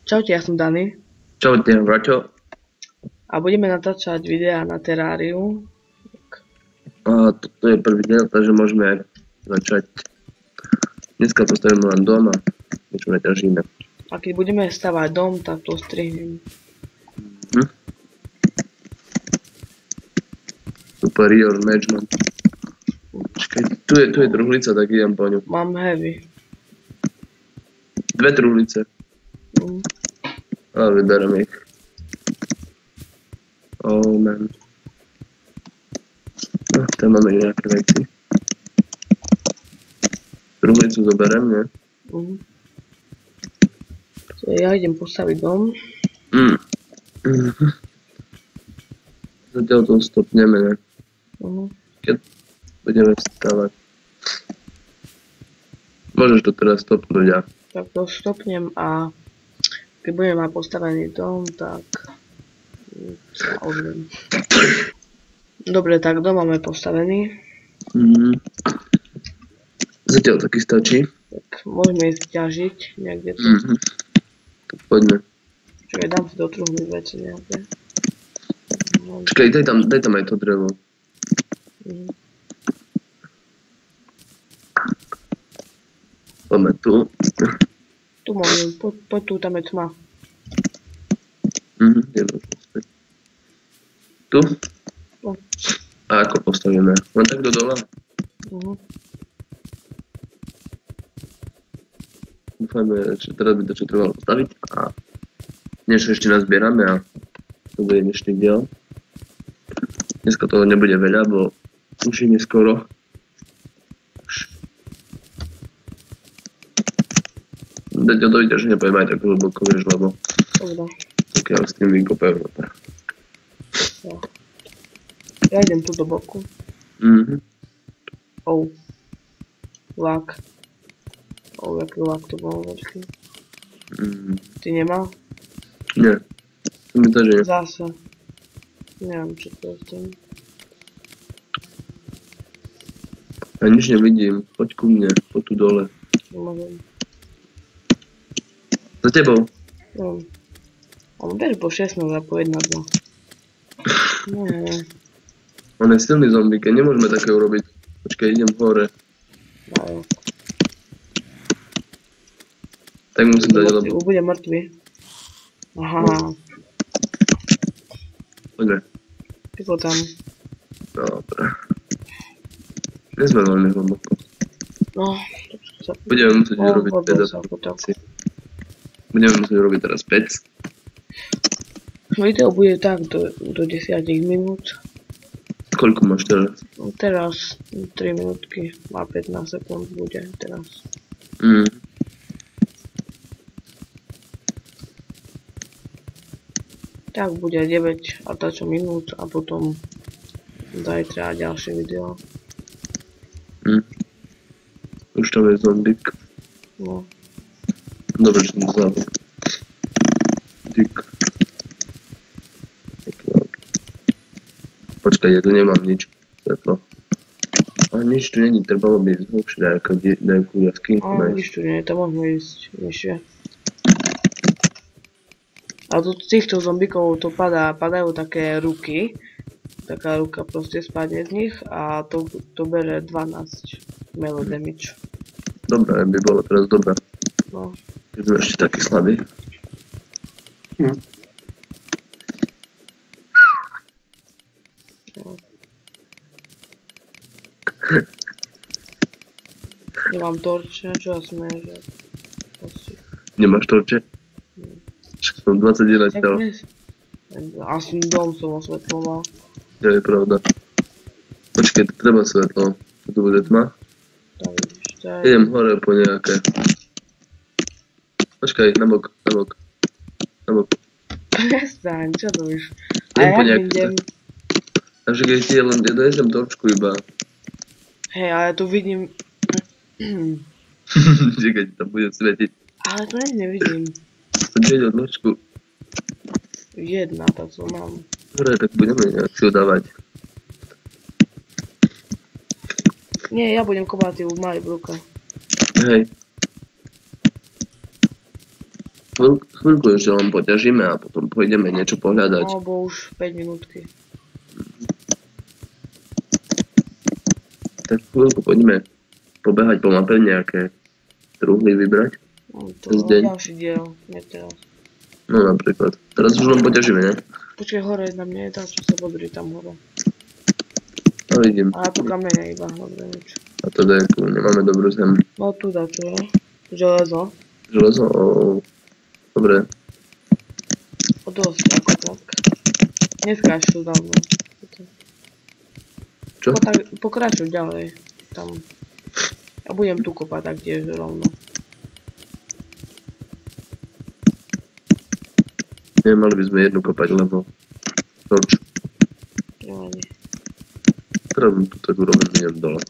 Čaute, ja som Dani Čaute, Braťo. a budeme natáčať videá na teráriu. A toto je prvý deň, takže môžeme aj začať. Dneska postavíme len dom a niečo neťažíme. A keď budeme stavať dom, tak to strihnem. Super real management. Počkaj, tu je truhlica, tak idem po ňu. Mám heavy. 2 truhlice. A vyberem ich. Oh man. Tam máme nejaké veci. Truhlicu zoberiem, nie? Ja idem postaviť dom. Zatiaľ to stopneme, ne? Keď budeme stavať. Môžeš to teraz stopnúť a... Tak to stopnem a keď budeme mať postavený dom, tak sa ozvem. Dobre, tak dom máme postavený. Zatiaľ taký stačí. Tak môžeme ísť ťažiť niekde tu. Tak poďme. Čakaj, dám si do truhly veci nejaké. Čakaj, daj tam aj to drevo. Poďme tu. Tu môžem, poď tu, tam je tma. Tu? A ako postavíme? Len tak do dola? Dúfajme, že teraz by to čo trebalo postaviť a niečo ešte nazbierame a to bude dnešný diel. Dneska toho nebude veľa, bo už je neskoro. Deťo dojde, že nepoviem aj tak hlboko, vieš, lebo pokiaľ s tým vykopajú dobre. Ja idem tu do boku. Lak. Jaký lak to bol, počkej. Ty nemal? Nie. To mi to, že nie. Zase. Neviem, čo to je s tým. Ja nič nevidím. Poď ku mne, poď tu dole. Nemôžem. Za tebou. On bež po 16 a po 1-2. Nie. On je silný zombík, nemôžeme také urobiť. Počkaj, idem hore. Tak musím dať, lebo... Bude mŕtvy. Aha. Poďme. Tyko tam. Dobre. Nie sme veľmi hlboko. No. Budeme musieť urobiť Budeme musieť urobiť teraz pec. Video bude tak do 10 minút. Koľko máš teraz? No teraz 3 minútky a 15 sekúnd bude teraz. Tak bude 9 a tačo minút a potom zajtra ďalšie video. Už tam je zombík. No. Dobre, že som zvládol. Dík. Počkaj, ja tu nemám nič. Svetlo. A nič tu není, trebalo by ísť hlbšie nejakú jaskynku nájsť. Nič tu nie, tam môžeme ísť vyššie. A tu týchto zombíkov to padajú také ruky. Taká ruka proste spadne z nich a to bere 12 melee damage. Dobre, by bolo teraz dobré. No. Keď sme ešte taký slabý. Nemám torče, čo ja smeješ? Nemáš torče? Však som 21 ťal. Asi dom som osvetloval. To je pravda. Počkej, treba svetlo. Tu bude tma. Idem hore po nejaké. Počkaj, nabok. Prestaň, čo to víš? Idem po nejaké. Takže keď ti len dojezdem torčku iba. Hej, ale tu vidím... Čakaj, tam bude svietiť. Ale to nevidím. Poď od nočku. Jedna, tak to mám. Dobre, tak budeme nejak si udávať. Nie, ja budem kopať, ty mali v ruke. Hej. Chvíľku ešte len poťažíme a potom pôjdeme niečo pohľadať. No, bo už 5 minútky. Tak chvíľku poďme pobehať po mape, nejaké truhly vybrať. No, to Cez je deň. ďalší diel, nie teraz. No napríklad. Teraz už len poťažíme, ne? Počkej, hore na mne je tá, čo sa bodrí tam hore. No vidím. A tu kamene iba, dobre, nič. A teda je tu, nemáme dobrú zem. No tu dá, čo je? Železo. Železo, dobre. O dosť, ako tak. Neskáš tu dávno. Čo? Pokračuj ďalej. Tam. Ja budem tu kopať taktiež rovno. Nemali by sme jednu kopať, lebo torč. Nevadí. Teraz tu tak urobím, idem dole.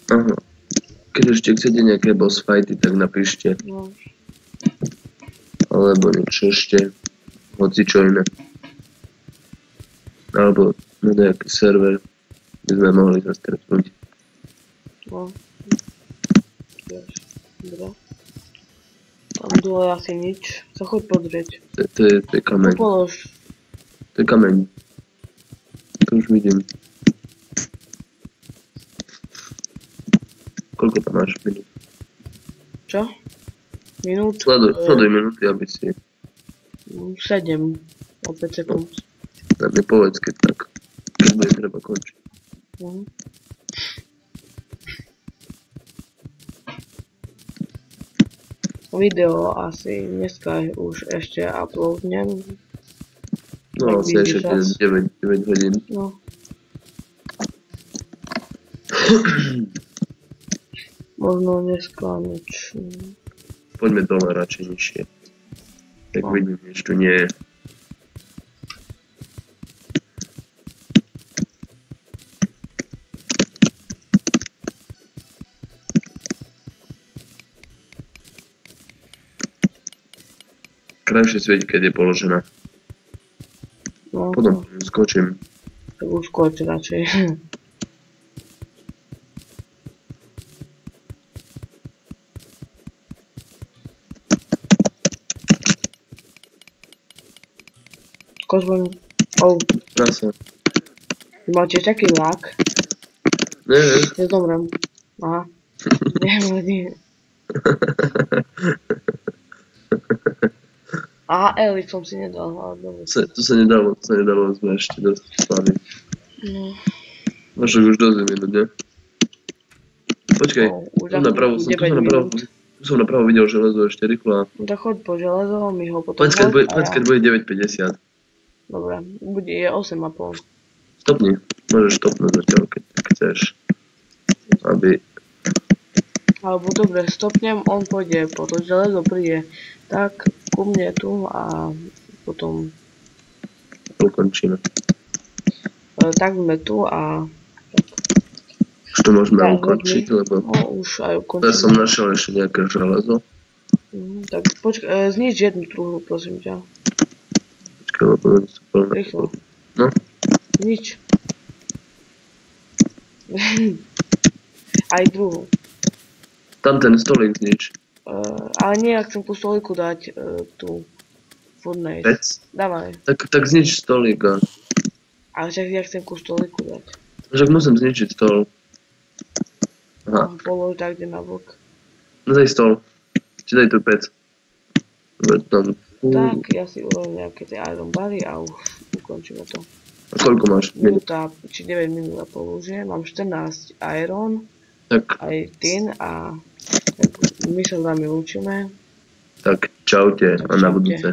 Aha. Keď ešte chcete nejaké boss fighty, tak napíšte. No. Alebo niečo ešte. Hoci čo iné. Alebo na nejaký server, kde sme mohli sa stretnúť. No. Dobre. Tam dole asi nič. Sa choď pozrieť. To je kameň. No polož. To je kameň. To už vidím. Koľko tam máš minút? Čo? Minút? Sleduj minúty, aby si 7. O 5 sekúnd. na mne povedz, keď tak. Keď bude treba končiť. Mhm. Video asi dneska už ešte uploadnem. No, Tak asi vidíš ešte 9 hodín. No. Možno dneska nič. Poďme dole radšej nižšie. Tak No. vidím, nič tu nie je. Krajšie svieti, keď je položená. No, Potom skočím. tak už skoč radšej. Skoč len. Prasa. Ty mal tiež taký lak. Nie. Ja zomrem. Aha. Nevadí. Aha, Elik som si nedal, ale dobre. To sa nedalo, sme ešte dosť slabí. No. Máš už dosť minút, ne? Počkaj, No, už tu som napravo videl železo ešte rýchlo. No tak choď po železo, my ho potom... Povedz, keď bude 9.50. Dobre, je 8,5. Stopni, môžeš stopnúť zatiaľ, keď chceš. Aby... Alebo dobre, stopnem, on pôjde po to železo, príde tak ku mne tu a potom ukončíme. tak sme tu a Už to môžeme tak, ukončiť, lebo no už aj ja som ukončíme. našiel ešte nejaké železo. Tak počkaj, znič jednu truhlu, prosím ťa. Počkaj, lebo sa plné. Rýchlo. No, Nič. Aj druhú. tam ten stolík znič. Ale nie, ak chcem ku stoliku dať tú furnace. Vec. Dávaj. Tak znič stolíka. Ale však ja chcem ku stoliku dať. Však musím zničiť stol. Aha, Polož tak, kde na bok. no daj stol. Či daj tu pec. Dobre, tam. Tak, ja si urobím nejaké tie iron bary a už ukončíme to. A koľko máš? Minúta, či 9 minút a pol už je. Mám 14 iron, Tak, aj tin a my sa s vami učíme. tak čaute a na Čaute. budúce.